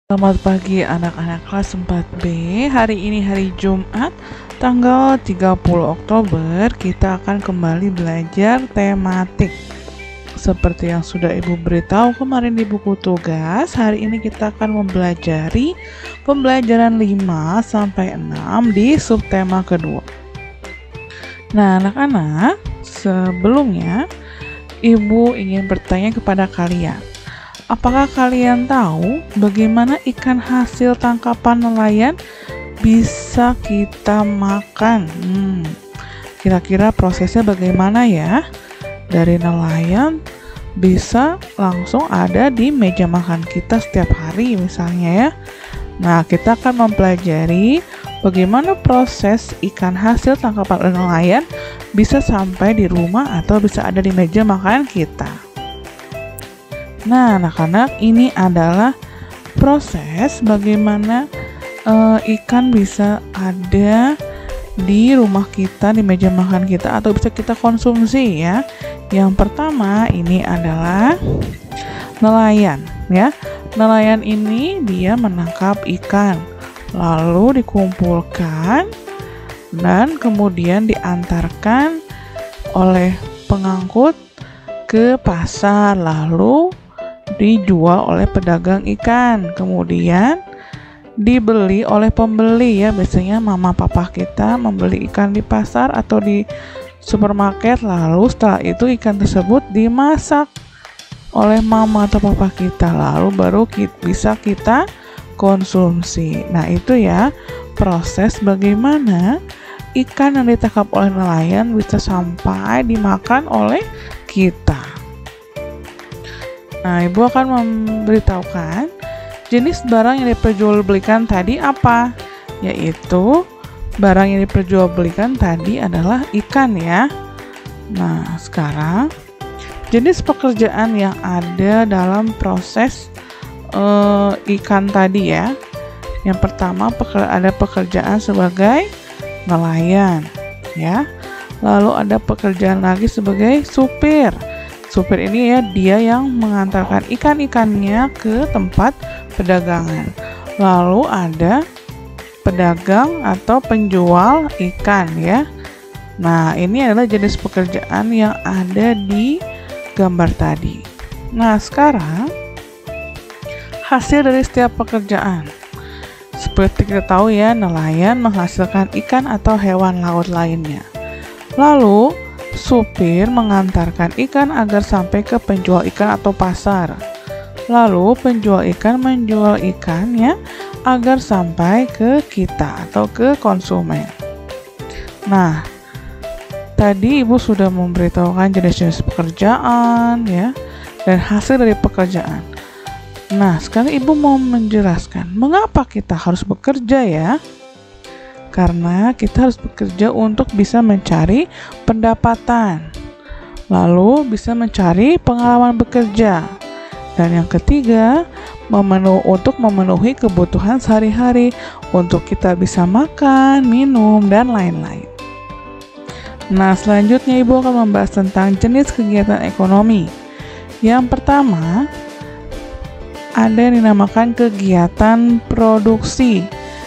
Selamat pagi anak-anak kelas 4B. Hari ini hari Jumat, tanggal 30 Oktober. Kita akan kembali belajar tematik. Seperti yang sudah Ibu beritahu kemarin di buku tugas, hari ini kita akan mempelajari pembelajaran 5 sampai 6 di subtema kedua. Nah, anak-anak, sebelumnya Ibu ingin bertanya kepada kalian. Apakah kalian tahu bagaimana ikan hasil tangkapan nelayan bisa kita makan? Kira-kira prosesnya bagaimana ya? Dari nelayan bisa langsung ada di meja makan kita setiap hari misalnya ya. Nah, kita akan mempelajari bagaimana proses ikan hasil tangkapan nelayan bisa sampai di rumah atau bisa ada di meja makan kita. Nah, anak-anak, ini adalah proses bagaimana ikan bisa ada di rumah kita, di meja makan kita, atau bisa kita konsumsi ya. Yang pertama ini adalah nelayan ya. Nelayan ini dia menangkap ikan, lalu dikumpulkan dan kemudian diantarkan oleh pengangkut ke pasar, lalu dijual oleh pedagang ikan, kemudian dibeli oleh pembeli ya. Biasanya mama papa kita membeli ikan di pasar atau di supermarket, lalu setelah itu ikan tersebut dimasak oleh mama atau papa kita, lalu baru bisa kita konsumsi. Nah, itu ya proses bagaimana ikan yang ditangkap oleh nelayan bisa sampai dimakan oleh kita. Nah, Ibu akan memberitahukan jenis barang yang diperjualbelikan tadi apa? Yaitu barang yang diperjualbelikan tadi adalah ikan ya. Nah, sekarang jenis pekerjaan yang ada dalam proses ikan tadi ya. Yang pertama ada pekerjaan sebagai nelayan ya. Lalu ada pekerjaan lagi sebagai supir. Supir ini ya, dia yang mengantarkan ikan-ikannya ke tempat perdagangan. Lalu ada pedagang atau penjual ikan ya. Nah, ini adalah jenis pekerjaan yang ada di gambar tadi. Nah, sekarang hasil dari setiap pekerjaan. Seperti kita tahu ya, nelayan menghasilkan ikan atau hewan laut lainnya. Lalu supir mengantarkan ikan agar sampai ke penjual ikan atau pasar. Lalu penjual ikan menjual ikannya agar sampai ke kita atau ke konsumen. Nah, tadi Ibu sudah memberitahukan jenis-jenis pekerjaan ya dan hasil dari pekerjaan. Nah, sekarang Ibu mau menjelaskan mengapa kita harus bekerja ya? Karena kita harus bekerja untuk bisa mencari pendapatan, lalu bisa mencari pengalaman bekerja, dan yang ketiga untuk memenuhi kebutuhan sehari-hari untuk kita bisa makan, minum, dan lain-lain. Nah, selanjutnya Ibu akan membahas tentang jenis kegiatan ekonomi. Yang pertama ada yang dinamakan kegiatan produksi.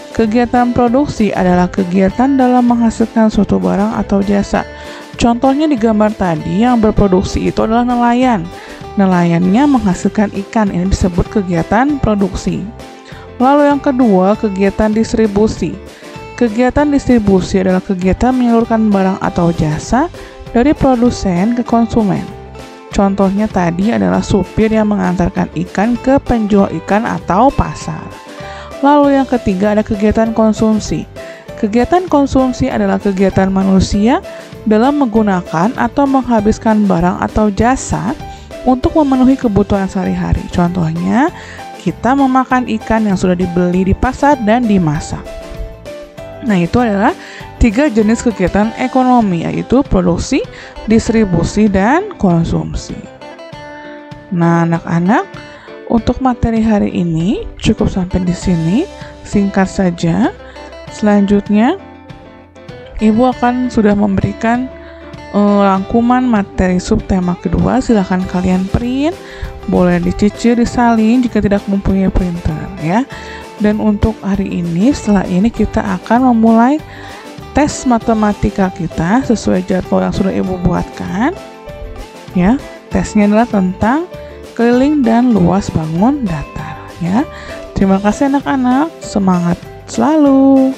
Kegiatan produksi adalah kegiatan dalam menghasilkan suatu barang atau jasa. Contohnya di gambar tadi, yang berproduksi itu adalah nelayan. Nelayannya menghasilkan ikan, ini disebut kegiatan produksi. Lalu yang kedua, kegiatan distribusi. Kegiatan distribusi adalah kegiatan menyalurkan barang atau jasa dari produsen ke konsumen. Contohnya tadi adalah supir yang mengantarkan ikan ke penjual ikan atau pasar. Lalu yang ketiga ada kegiatan konsumsi. Kegiatan konsumsi adalah kegiatan manusia dalam menggunakan atau menghabiskan barang atau jasa untuk memenuhi kebutuhan sehari-hari. Contohnya, kita memakan ikan yang sudah dibeli di pasar dan dimasak. Nah, itu adalah 3 jenis kegiatan ekonomi, yaitu produksi, distribusi, dan konsumsi. Nah, anak-anak, untuk materi hari ini cukup sampai di sini, singkat saja. Selanjutnya, Ibu akan sudah memberikan rangkuman materi subtema kedua. Silahkan kalian print, boleh dicicil, disalin jika tidak mempunyai printer ya. Dan untuk hari ini, setelah ini kita akan memulai tes matematika kita sesuai jadwal yang sudah Ibu buatkan ya. Tesnya adalah tentang keliling dan luas bangun datar ya. Terima kasih anak-anak, semangat selalu.